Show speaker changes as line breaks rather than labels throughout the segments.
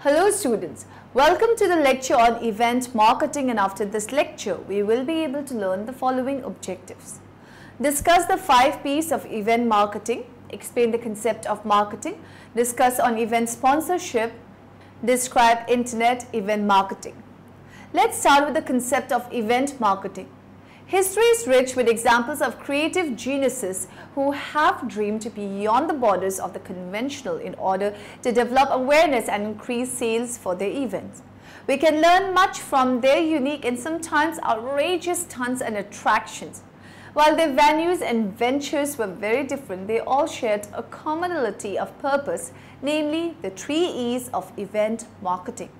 Hello students, welcome to the lecture on event marketing, and after this lecture we will be able to learn the following objectives. Discuss the 5 P's of event marketing, explain the concept of marketing, discuss on event sponsorship, describe internet event marketing. Let's start with the concept of event marketing. History is rich with examples of creative geniuses who have dreamed beyond the borders of the conventional in order to develop awareness and increase sales for their events. We can learn much from their unique and sometimes outrageous stunts and attractions. While their venues and ventures were very different, they all shared a commonality of purpose, namely the 3 E's of event marketing: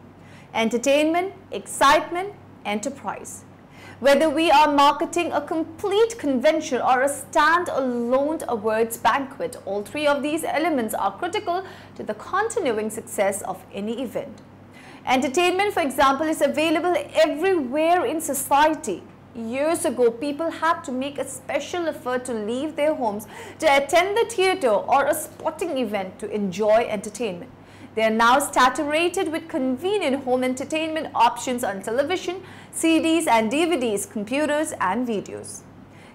entertainment, excitement, enterprise. Whether we are marketing a complete convention or a stand-alone awards banquet, all 3 of these elements are critical to the continuing success of any event. Entertainment, for example, is available everywhere in society. Years ago, people had to make a special effort to leave their homes to attend the theatre or a sporting event to enjoy entertainment. They are now saturated with convenient home entertainment options on television, CDs and DVDs, computers and videos.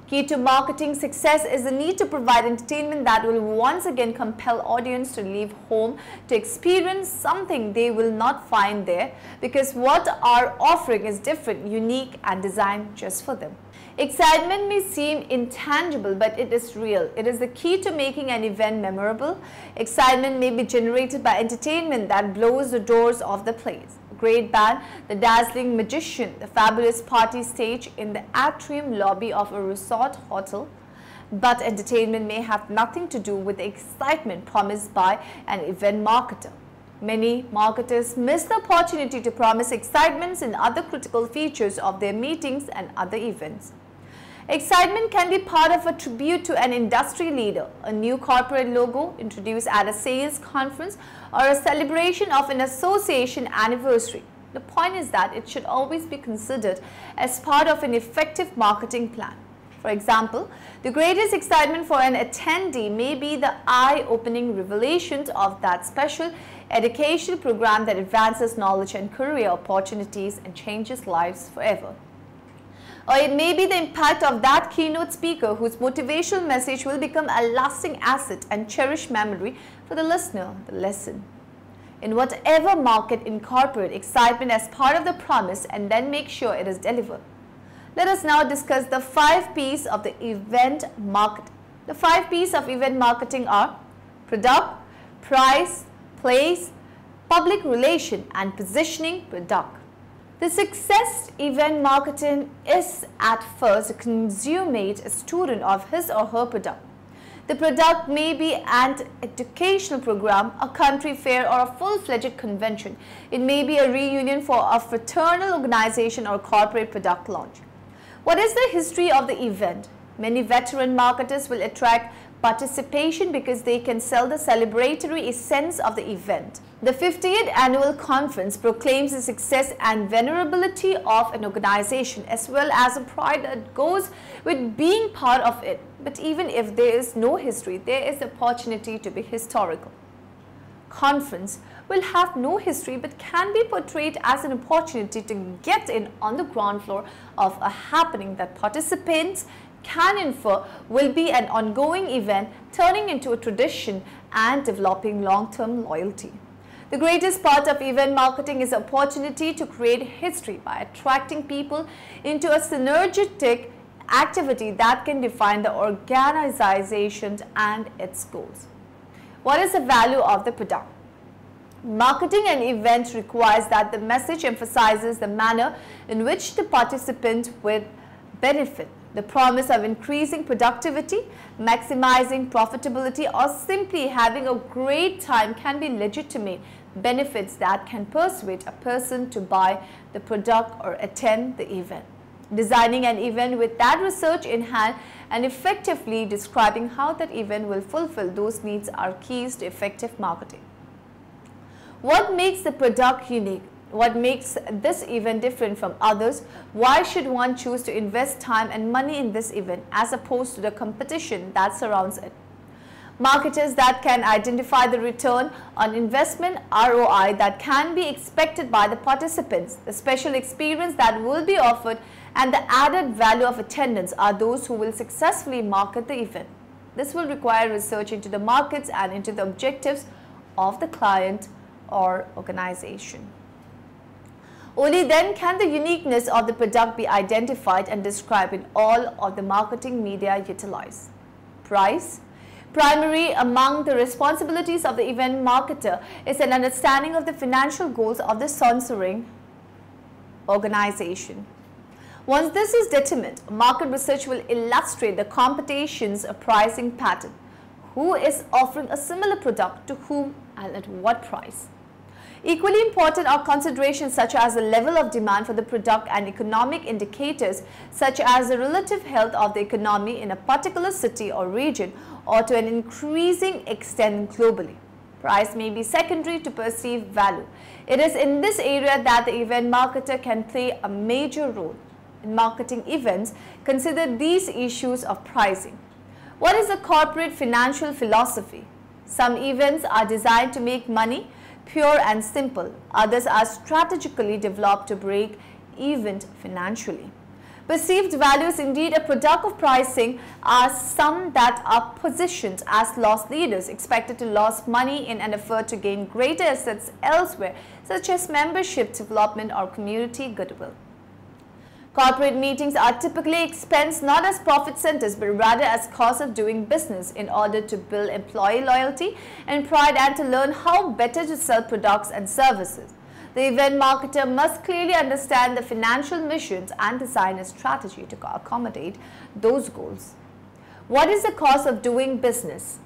Key to marketing success is the need to provide entertainment that will once again compel audience to leave home to experience something they will not find there, because what our offering is different, unique and designed just for them. Excitement may seem intangible, but it is real. It is the key to making an event memorable. Excitement may be generated by entertainment that blows the doors off the place. A great band, the dazzling magician, the fabulous party stage in the atrium lobby of a resort hotel. But entertainment may have nothing to do with the excitement promised by an event marketer. Many marketers miss the opportunity to promise excitements in other critical features of their meetings and other events. Excitement can be part of a tribute to an industry leader, a new corporate logo introduced at a sales conference, or a celebration of an association anniversary. The point is that it should always be considered as part of an effective marketing plan. For example, the greatest excitement for an attendee may be the eye-opening revelations of that special educational program that advances knowledge and career opportunities and changes lives forever. Or it may be the impact of that keynote speaker whose motivational message will become a lasting asset and cherished memory for the listener, the lesson. In whatever market, incorporate excitement as part of the promise and then make sure it is delivered. Let us now discuss the 5 P's of the event marketing. The 5 P's of event marketing are product, price, place, public relation and positioning product. The success event marketing is at first a consummate student of his or her product. The product may be an educational program, a country fair or a full-fledged convention. It may be a reunion for a fraternal organization or corporate product launch. What is the history of the event? Many veteran marketers will attract participation because they can sell the celebratory essence of the event. The 50th annual conference proclaims the success and venerability of an organization as well as a pride that goes with being part of it. But even if there is no history, there is the opportunity to be historical. Conference will have no history but can be portrayed as an opportunity to get in on the ground floor of a happening that participants can infer will be an ongoing event, turning into a tradition and developing long-term loyalty. The greatest part of event marketing is the opportunity to create history by attracting people into a synergetic activity that can define the organization and its goals. What is the value of the product? Marketing an event requires that the message emphasizes the manner in which the participant will benefit. The promise of increasing productivity, maximizing profitability, or simply having a great time can be legitimate benefits that can persuade a person to buy the product or attend the event. Designing an event with that research in hand and effectively describing how that event will fulfill those needs are keys to effective marketing. What makes the product unique? What makes this event different from others? Why should one choose to invest time and money in this event as opposed to the competition that surrounds it? Marketers that can identify the return on investment ROI that can be expected by the participants, the special experience that will be offered, and the added value of attendance are those who will successfully market the event. This will require research into the markets and into the objectives of the client or organization. Only then can the uniqueness of the product be identified and described in all of the marketing media utilized. Price. Primary among the responsibilities of the event marketer is an understanding of the financial goals of the sponsoring organization. Once this is determined, market research will illustrate the competition's pricing pattern. Who is offering a similar product to whom and at what price? Equally important are considerations such as the level of demand for the product and economic indicators such as the relative health of the economy in a particular city or region or to an increasing extent globally. Price may be secondary to perceived value. It is in this area that the event marketer can play a major role. In marketing events, consider these issues of pricing. What is the corporate financial philosophy? Some events are designed to make money, pure and simple. Others are strategically developed to break even financially. Perceived value is indeed a product of pricing, are some that are positioned as loss leaders expected to lose money in an effort to gain greater assets elsewhere, such as membership development or community goodwill. Corporate meetings are typically expensed not as profit centers but rather as cost of doing business in order to build employee loyalty and pride and to learn how better to sell products and services. The event marketer must clearly understand the financial missions and design a strategy to accommodate those goals. What is the cost of doing business?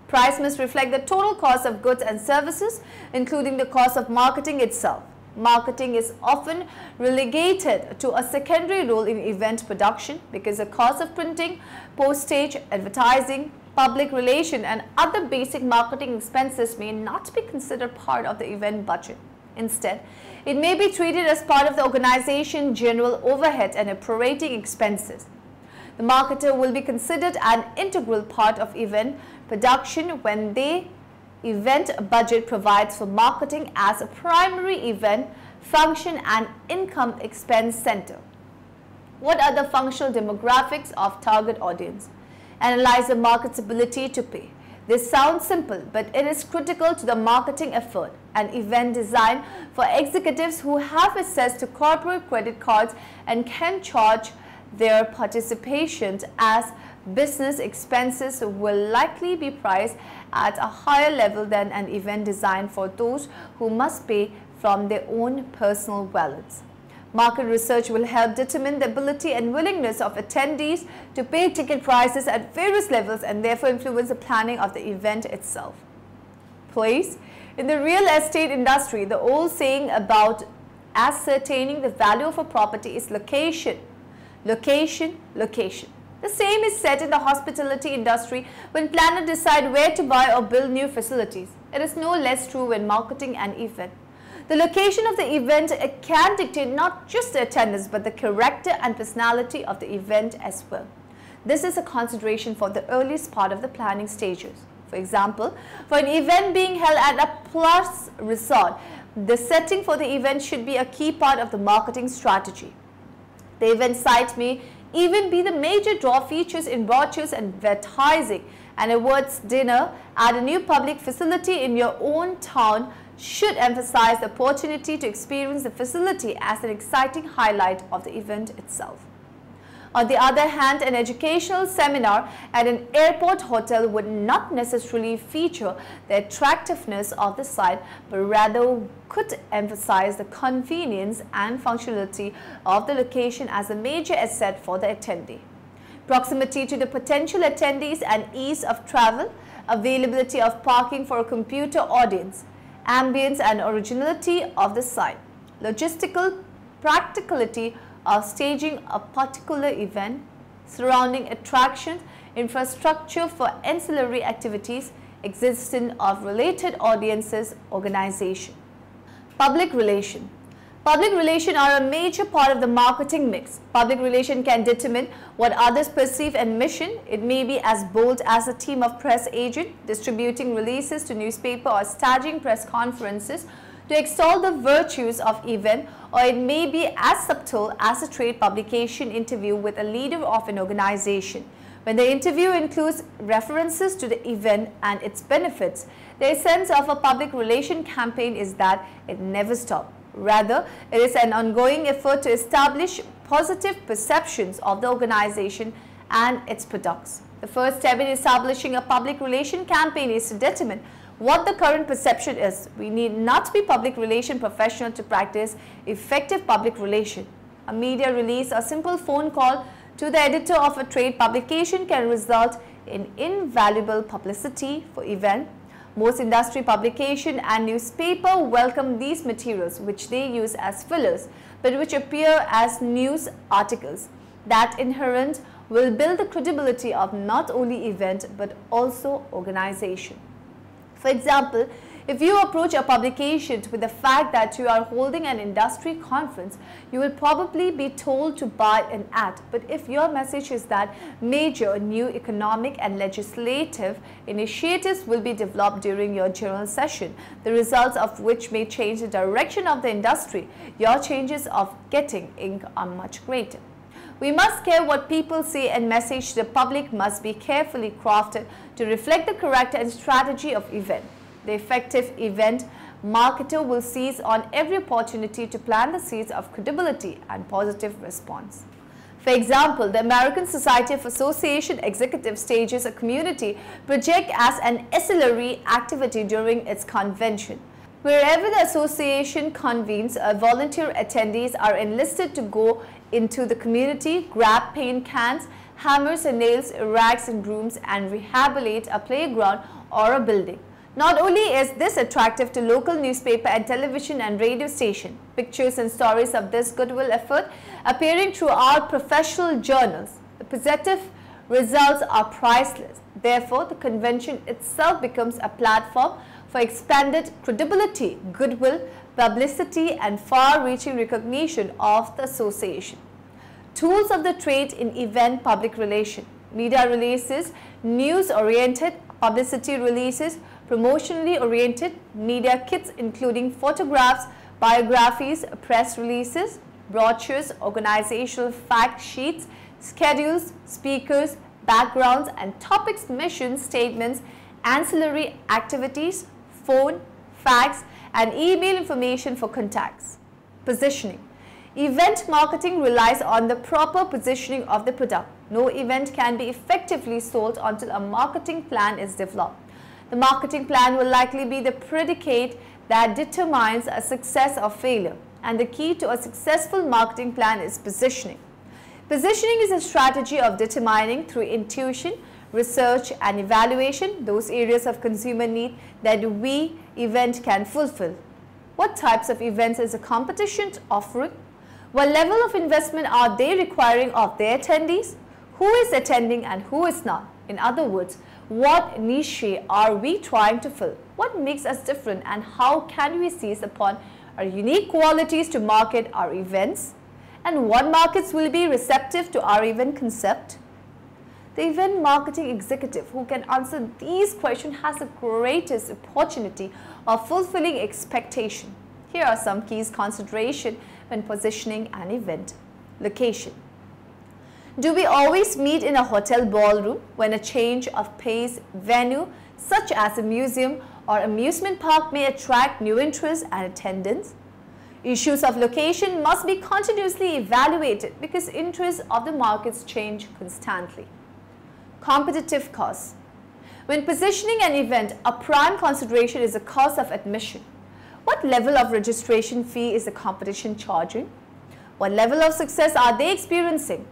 Price must reflect the total cost of goods and services, including the cost of marketing itself. Marketing is often relegated to a secondary role in event production because the cost of printing, postage, advertising, public relation and other basic marketing expenses may not be considered part of the event budget. Instead, it may be treated as part of the organization's general overhead and operating expenses. The marketer will be considered an integral part of event production when the event budget provides for marketing as a primary event function and income expense center. What are the functional demographics of target audience? Analyze the market's ability to pay. This sounds simple, but it is critical to the marketing effort. An event designed for executives who have access to corporate credit cards and can charge their participation as business expenses will likely be priced at a higher level than an event designed for those who must pay from their own personal wallets. Market research will help determine the ability and willingness of attendees to pay ticket prices at various levels and therefore influence the planning of the event itself. Place. In the real estate industry, the old saying about ascertaining the value of a property is location. Location, location. The same is said in the hospitality industry when planners decide where to buy or build new facilities. It is no less true when marketing an event. The location of the event can dictate not just the attendance but the character and personality of the event as well. This is a consideration for the earliest part of the planning stages. For example, for an event being held at a Plus resort, the setting for the event should be a key part of the marketing strategy. The event site may even be the major draw features in brochures and advertising. An awards dinner at a new public facility in your own town should emphasize the opportunity to experience the facility as an exciting highlight of the event itself. On the other hand, an educational seminar at an airport hotel would not necessarily feature the attractiveness of the site, but rather could emphasize the convenience and functionality of the location as a major asset for the attendee. Proximity to the potential attendees and ease of travel, availability of parking for a computer audience, ambience and originality of the site, logistical practicality of staging a particular event, surrounding attractions, infrastructure for ancillary activities, existence of related audiences, organization. Public relation. Public relations are a major part of the marketing mix. Public relation can determine what others perceive and mission. It may be as bold as a team of press agents distributing releases to newspaper or staging press conferences to extol the virtues of event, or it may be as subtle as a trade publication interview with a leader of an organization. When the interview includes references to the event and its benefits, the essence of a public relation campaign is that it never stops. Rather, it is an ongoing effort to establish positive perceptions of the organization and its products. The first step in establishing a public relation campaign is to determine what the current perception is. We need not be public relation professional to practice effective public relation. A media release or simple phone call to the editor of a trade publication can result in invaluable publicity for event. Most industry publication and newspaper welcome these materials, which they use as fillers, but which appear as news articles. That inherent will build the credibility of not only event but also organization. For example, if you approach a publication with the fact that you are holding an industry conference, you will probably be told to buy an ad. But if your message is that major new economic and legislative initiatives will be developed during your general session, the results of which may change the direction of the industry, your chances of getting ink are much greater. We must care what people say, and message to the public must be carefully crafted to reflect the character and strategy of event. The effective event marketer will seize on every opportunity to plant the seeds of credibility and positive response. For example, the American Society of Association Executive stages a community project as an ancillary activity during its convention. Wherever the association convenes, volunteer attendees are enlisted to go into the community, grab paint cans, hammers and nails, rags and brooms, and rehabilitate a playground or a building. Not only is this attractive to local newspaper and television and radio station, pictures and stories of this goodwill effort appearing throughout professional journals, the positive results are priceless. Therefore, the convention itself becomes a platform for expanded credibility, goodwill, publicity, and far-reaching recognition of the association. Tools of the trade in event public relation: media releases, news-oriented, publicity releases, promotionally oriented, media kits including photographs, biographies, press releases, brochures, organizational fact sheets, schedules, speakers, backgrounds and topics, mission statements, ancillary activities, phone, fax and email information for contacts. Positioning. Event marketing relies on the proper positioning of the product. No event can be effectively sold until a marketing plan is developed. The marketing plan will likely be the predicate that determines a success or failure, and the key to a successful marketing plan is positioning. Positioning is a strategy of determining through intuition, research and evaluation those areas of consumer need that we event can fulfill. What types of events is a competition offering? What level of investment are they requiring of their attendees? Who is attending and who is not? In other words, what niche are we trying to fill? What makes us different, and how can we seize upon our unique qualities to market our events? And what markets will be receptive to our event concept? The event marketing executive who can answer these questions has the greatest opportunity of fulfilling expectation. Here are some key considerations when positioning an event. Location. Do we always meet in a hotel ballroom when a change of pace venue such as a museum or amusement park may attract new interest and attendance? Issues of location must be continuously evaluated because interests of the markets change constantly. Competitive costs. When positioning an event, a prime consideration is the cost of admission. What level of registration fee is the competition charging? What level of success are they experiencing?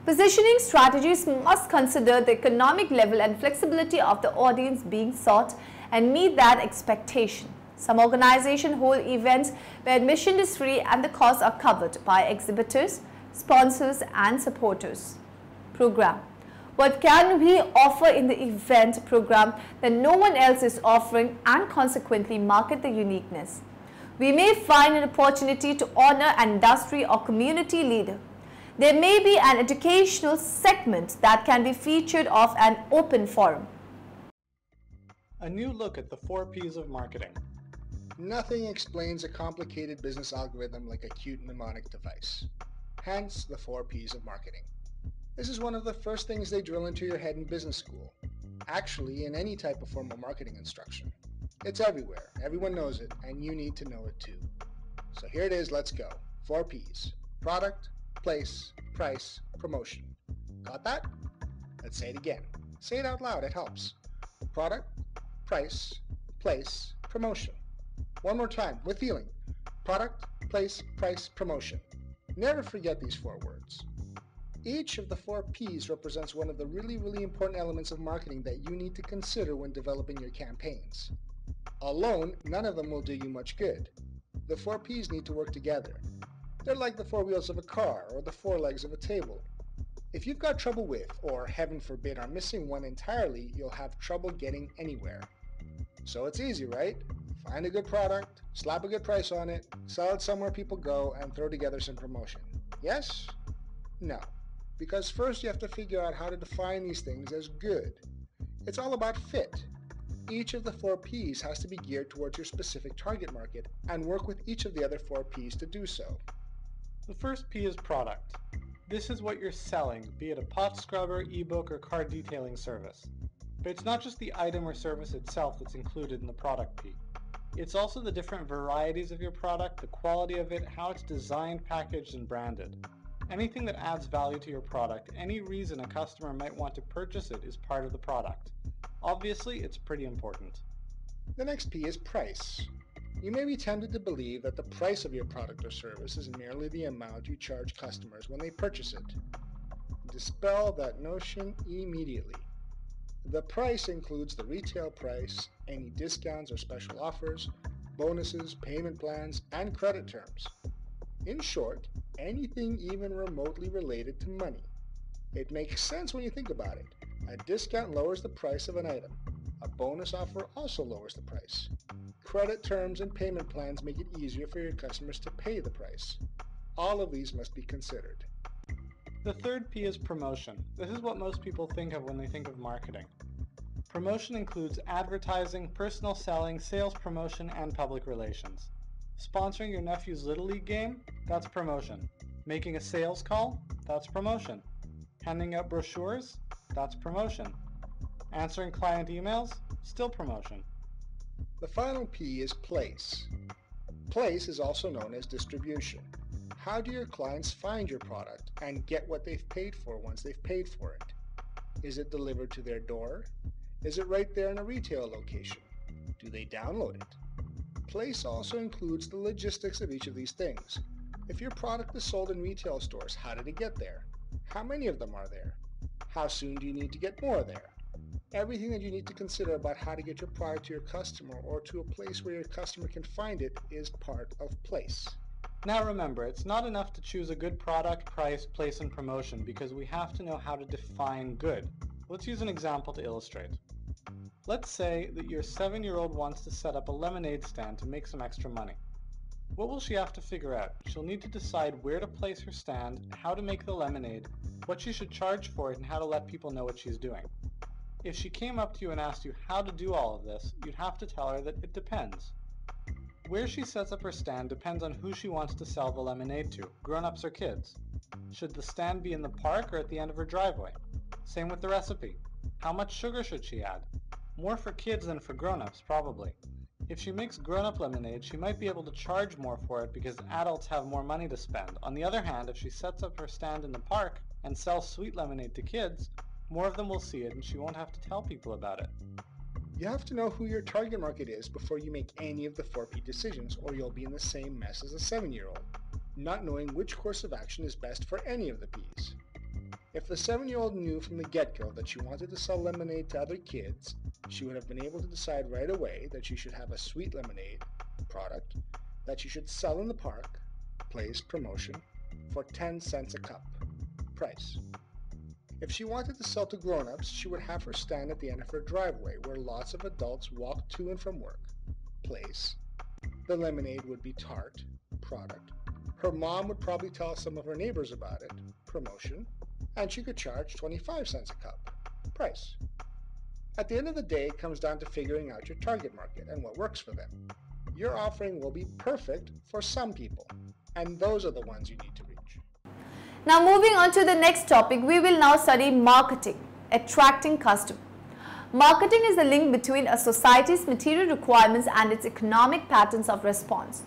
Positioning strategies must consider the economic level and flexibility of the audience being sought and meet that expectation. Some organizations hold events where admission is free and the costs are covered by exhibitors, sponsors and supporters. Program. What can we offer in the event program that no one else is offering, and consequently market the uniqueness? We may find an opportunity to honor an industry or community leader. There may be an educational segment that can be featured of an open forum.
A new look at the 4 Ps of marketing.
Nothing explains a complicated business algorithm like a cute mnemonic device. Hence, the 4 Ps of marketing. This is one of the first things they drill into your head in business school. Actually, in any type of formal marketing instruction. It's everywhere, everyone knows it, and you need to know it too. So here it is, let's go. 4 Ps. Product, place, price, promotion. Got that? Let's say it again. Say it out loud, it helps. Product, price, place, promotion. One more time, with feeling. Product, place, price, promotion. Never forget these 4 words. Each of the 4 Ps represents one of the really important elements of marketing that you need to consider when developing your campaigns. Alone, none of them will do you much good. The 4 Ps need to work together. They're like the 4 wheels of a car or the 4 legs of a table. If you've got trouble with, or heaven forbid are missing one entirely, you'll have trouble getting anywhere. So it's easy, right? Find a good product, slap a good price on it, sell it somewhere people go, and throw together some promotion. Yes? No. Because first you have to figure out how to define these things as good. It's all about fit. Each of the 4 Ps has to be geared towards your specific target market and work with each of the other 4 Ps to do so.
The first P is product. This is what you're selling, be it a pot scrubber, ebook, or car detailing service. But it's not just the item or service itself that's included in the product P. It's also the different varieties of your product, the quality of it, how it's designed, packaged, and branded. Anything that adds value to your product, any reason a customer might want to purchase it is part of the product. Obviously, it's pretty important.
The next P is price. You may be tempted to believe that the price of your product or service is merely the amount you charge customers when they purchase it. Dispel that notion immediately. The price includes the retail price, any discounts or special offers, bonuses, payment plans, and credit terms. In short, anything even remotely related to money. It makes sense when you think about it. A discount lowers the price of an item. A bonus offer also lowers the price. Credit terms and payment plans make it easier for your customers to pay the price. All of these must be considered.
The third P is promotion. This is what most people think of when they think of marketing. Promotion includes advertising, personal selling, sales promotion, and public relations. Sponsoring your nephew's Little League game? That's promotion. Making a sales call? That's promotion. Handing out brochures? That's promotion. Answering client emails? Still promotion.
The final P is place. Place is also known as distribution. How do your clients find your product and get what they've paid for once they've paid for it? Is it delivered to their door? Is it right there in a retail location? Do they download it? Place also includes the logistics of each of these things. If your product is sold in retail stores, how did it get there? How many of them are there? How soon do you need to get more there? Everything that you need to consider about how to get your product to your customer or to a place where your customer can find it is part of place.
Now remember, it's not enough to choose a good product, price, place, and promotion because we have to know how to define good. Let's use an example to illustrate. Let's say that your 7-year-old wants to set up a lemonade stand to make some extra money. What will she have to figure out? She'll need to decide where to place her stand, how to make the lemonade, what she should charge for it, and how to let people know what she's doing. If she came up to you and asked you how to do all of this, you'd have to tell her that it depends. Where she sets up her stand depends on who she wants to sell the lemonade to, grown-ups or kids. Should the stand be in the park or at the end of her driveway? Same with the recipe. How much sugar should she add? More for kids than for grown-ups, probably. If she makes grown-up lemonade, she might be able to charge more for it because adults have more money to spend. On the other hand, if she sets up her stand in the park and sells sweet lemonade to kids, more of them will see it and she won't have to tell people about it.
You have to know who your target market is before you make any of the 4P decisions, or you'll be in the same mess as a 7-year-old, not knowing which course of action is best for any of the Ps. If the 7-year-old knew from the get-go that she wanted to sell lemonade to other kids, she would have been able to decide right away that she should have a sweet lemonade product that she should sell in the park, place, promotion, for 10 cents a cup. Price. If she wanted to sell to grown-ups, she would have her stand at the end of her driveway where lots of adults walk to and from work. Place. The lemonade would be tart, product. Her mom would probably tell some of her neighbors about it, promotion, and she could charge 25 cents a cup, price. At the end of the day, it comes down to figuring out your target market and what works for them. Your offering will be perfect for some people, and those are the ones you need to reach.
Now moving on to the next topic, we will now study marketing, attracting customers. Marketing is the link between a society's material requirements and its economic patterns of response.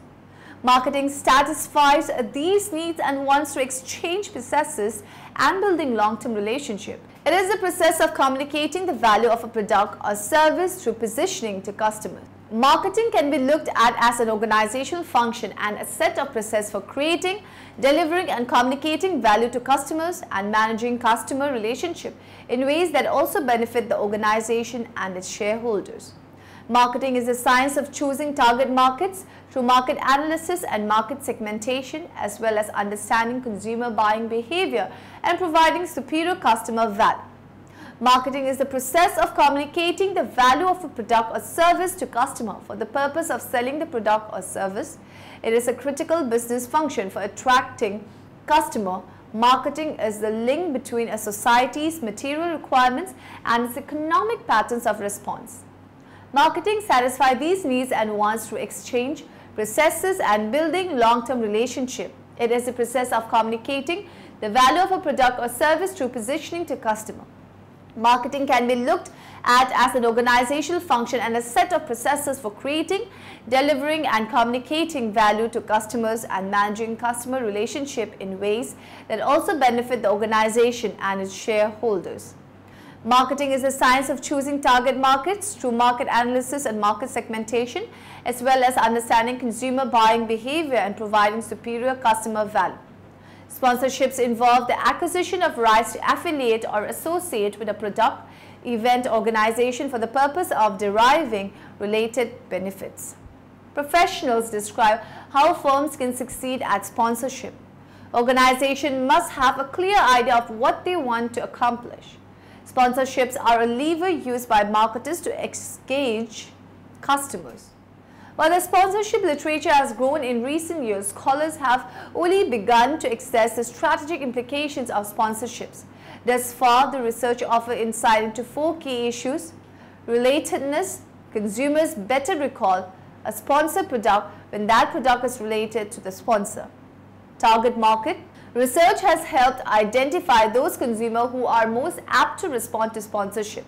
Marketing satisfies these needs and wants to exchange processes and building long-term relationships. It is the process of communicating the value of a product or service through positioning to customers. Marketing can be looked at as an organizational function and a set of processes for creating, delivering and communicating value to customers and managing customer relationships in ways that also benefit the organization and its shareholders. Marketing is the science of choosing target markets through market analysis and market segmentation, as well as understanding consumer buying behavior and providing superior customer value. Marketing is the process of communicating the value of a product or service to customer for the purpose of selling the product or service. It is a critical business function for attracting customer. Marketing is the link between a society's material requirements and its economic patterns of response. Marketing satisfies these needs and wants through exchange, processes and building long-term relationships. It is the process of communicating the value of a product or service through positioning to customer. Marketing can be looked at as an organizational function and a set of processes for creating, delivering and communicating value to customers and managing customer relationship in ways that also benefit the organization and its shareholders. Marketing is the science of choosing target markets through market analysis and market segmentation, as well as understanding consumer buying behavior and providing superior customer value. Sponsorships involve the acquisition of rights to affiliate or associate with a product, event, organization for the purpose of deriving related benefits. Professionals describe how firms can succeed at sponsorship. Organizations must have a clear idea of what they want to accomplish. Sponsorships are a lever used by marketers to engage customers. While the sponsorship literature has grown in recent years, scholars have only begun to assess the strategic implications of sponsorships. Thus far, the research offers insight into 4 key issues: relatedness, consumers better recall a sponsored product when that product is related to the sponsor. Target market. Research has helped identify those consumers who are most apt to respond to sponsorship.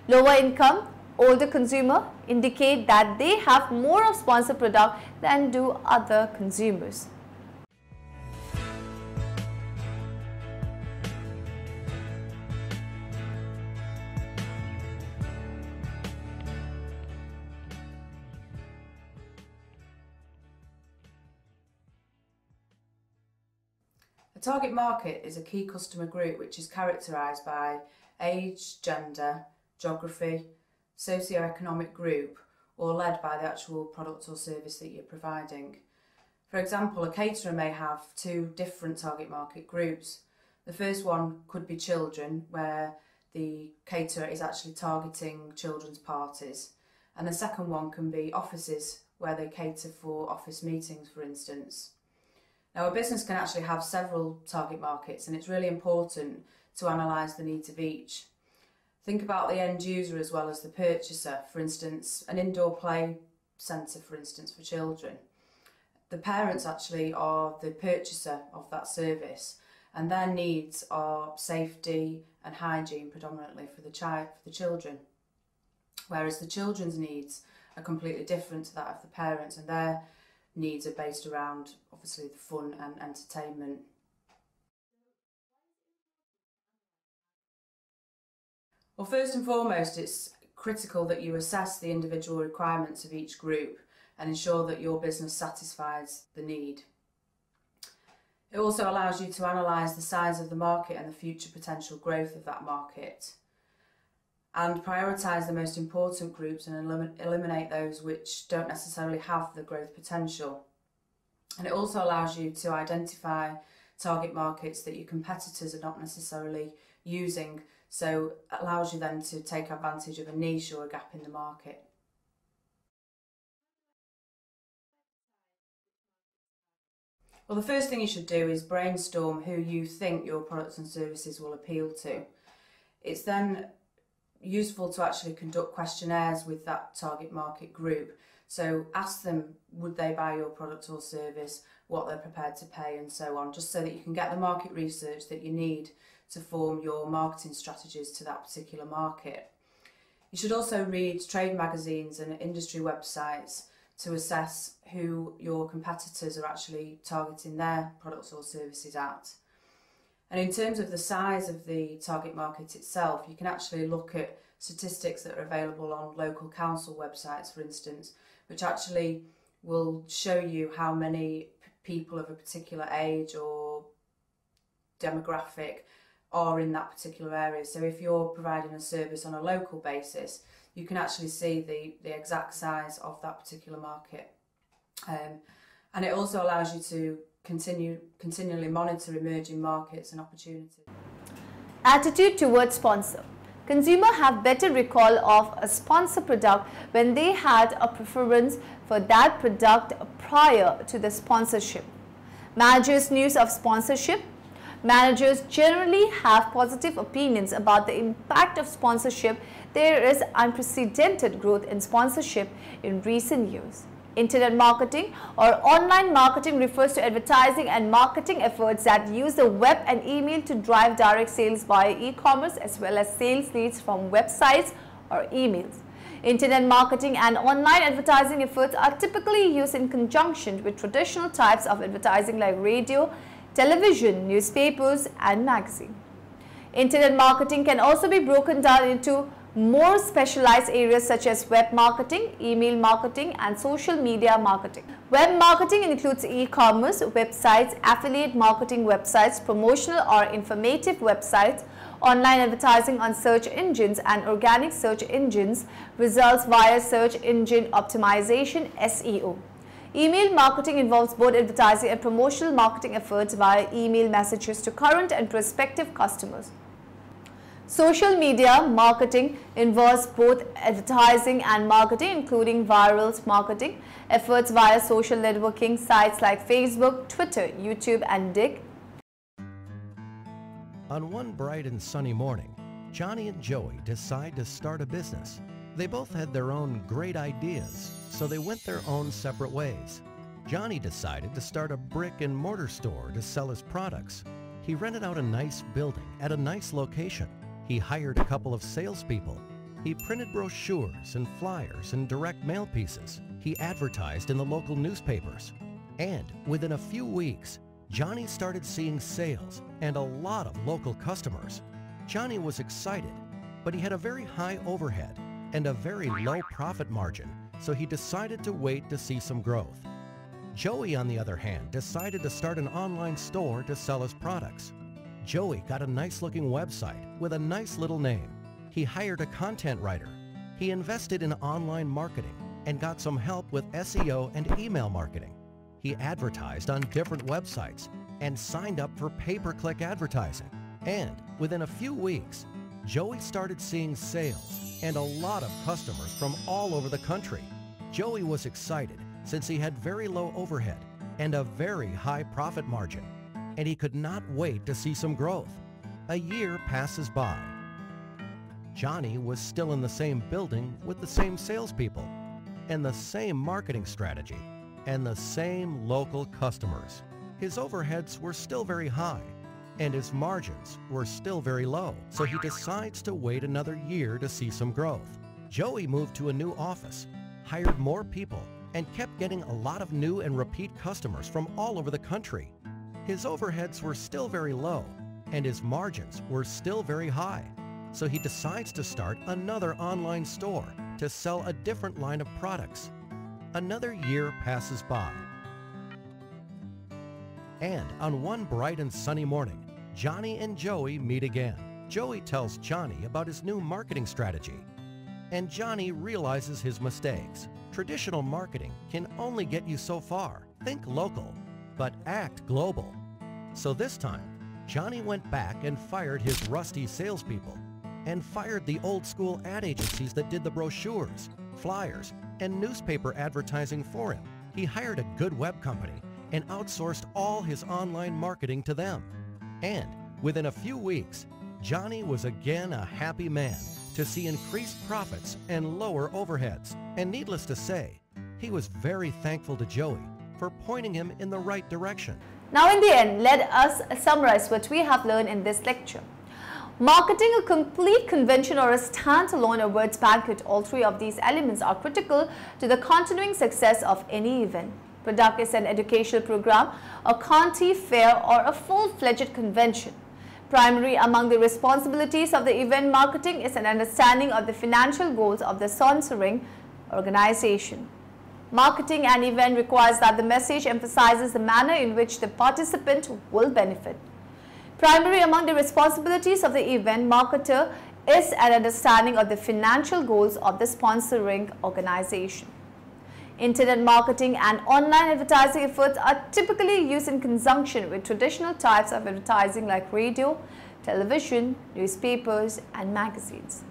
Lower income, older consumer indicate that they have more of sponsored product than do other consumers.
A target market is a key customer group which is characterised by age, gender, geography, socio-economic group, or led by the actual product or service that you're providing. For example, a caterer may have 2 different target market groups. The first one could be children, where the caterer is actually targeting children's parties, and the second one can be offices, where they cater for office meetings, for instance. Now, a business can actually have several target markets, and it's really important to analyse the needs of each. Think about the end user as well as the purchaser. For instance, an indoor play centre, for instance, for children. The parents actually are the purchaser of that service, and their needs are safety and hygiene predominantly for the children. Whereas the children's needs are completely different to that of the parents, and their needs are based around obviously the fun and entertainment. Well, first and foremost, it's critical that you assess the individual requirements of each group and ensure that your business satisfies the need. It also allows you to analyse the size of the market and the future potential growth of that market, and prioritise the most important groups and eliminate those which don't necessarily have the growth potential. And it also allows you to identify target markets that your competitors are not necessarily using, so it allows you then to take advantage of a niche or a gap in the market. Well, the first thing you should do is brainstorm who you think your products and services will appeal to. It's then useful to actually conduct questionnaires with that target market group. So ask them, would they buy your product or service, what they're prepared to pay, and so on, just so that you can get the market research that you need to form your marketing strategies to that particular market. You should also read trade magazines and industry websites to assess who your competitors are actually targeting their products or services at. And in terms of the size of the target market itself, you can actually look at statistics that are available on local council websites, for instance, which actually will show you how many people of a particular age or demographic are in that particular area. So if you're providing a service on a local basis, you can actually see the exact size of that particular market. And it also allows you to continually monitor emerging markets and opportunities.
Attitude towards sponsor. Consumers have better recall of a sponsor product when they had a preference for that product prior to the sponsorship. Managers' news of sponsorship. Managers generally have positive opinions about the impact of sponsorship. There is unprecedented growth in sponsorship in recent years. Internet marketing or online marketing refers to advertising and marketing efforts that use the web and email to drive direct sales via e-commerce as well as sales leads from websites or emails. Internet marketing and online advertising efforts are typically used in conjunction with traditional types of advertising like radio, television, newspapers, and magazines. Internet marketing can also be broken down into more specialized areas such as web marketing, email marketing, and social media marketing. Web marketing includes e-commerce, websites, affiliate marketing websites, promotional or informative websites, online advertising on search engines and organic search engines, results via search engine optimization (SEO). Email marketing involves both advertising and promotional marketing efforts via email messages to current and prospective customers. Social media marketing involves both advertising and marketing, including viral marketing efforts via social networking sites like Facebook, Twitter, YouTube, and Dig.
On one bright and sunny morning, Johnny and Joey decide to start a business. They both had their own great ideas, so they went their own separate ways. Johnny decided to start a brick and mortar store to sell his products. He rented out a nice building at a nice location. He hired a couple of salespeople. He printed brochures and flyers and direct mail pieces. He advertised in the local newspapers. And within a few weeks, Johnny started seeing sales and a lot of local customers. Johnny was excited, but he had a very high overhead and a very low profit margin, so he decided to wait to see some growth. Joey, on the other hand, decided to start an online store to sell his products. Joey got a nice-looking website with a nice little name. He hired a content writer. He invested in online marketing and got some help with SEO and email marketing. He advertised on different websites and signed up for pay-per-click advertising. And within a few weeks, Joey started seeing sales and a lot of customers from all over the country. Joey was excited since he had very low overhead and a very high profit margin, and he could not wait to see some growth. A year passes by. Johnny was still in the same building with the same salespeople and the same marketing strategy and the same local customers. His overheads were still very high and his margins were still very low, so he decides to wait another year to see some growth. Joey moved to a new office, hired more people, and kept getting a lot of new and repeat customers from all over the country. His overheads were still very low and his margins were still very high, so he decides to start another online store to sell a different line of products. Another year passes by. And on one bright and sunny morning, Johnny and Joey meet again. Joey tells Johnny about his new marketing strategy, and Johnny realizes his mistakes. Traditional marketing can only get you so far. Think local, but act global. So this time, Johnny went back and fired his rusty salespeople and fired the old school ad agencies that did the brochures, flyers, and newspaper advertising for him. He hired a good web company and outsourced all his online marketing to them. And within a few weeks, Johnny was again a happy man to see increased profits and lower overheads. And needless to say, he was very thankful to Joey for pointing him in the right direction.
Now in the end, let us summarize what we have learned in this lecture. Marketing a complete convention or a standalone or words banquet, all three of these elements are critical to the continuing success of any event. Product is an educational program, a county fair or a full-fledged convention. Primary among the responsibilities of the event marketing is an understanding of the financial goals of the sponsoring organization. Marketing an event requires that the message emphasizes the manner in which the participant will benefit. Primary among the responsibilities of the event marketer is an understanding of the financial goals of the sponsoring organization. Internet marketing and online advertising efforts are typically used in conjunction with traditional types of advertising like radio, television, newspapers, and magazines.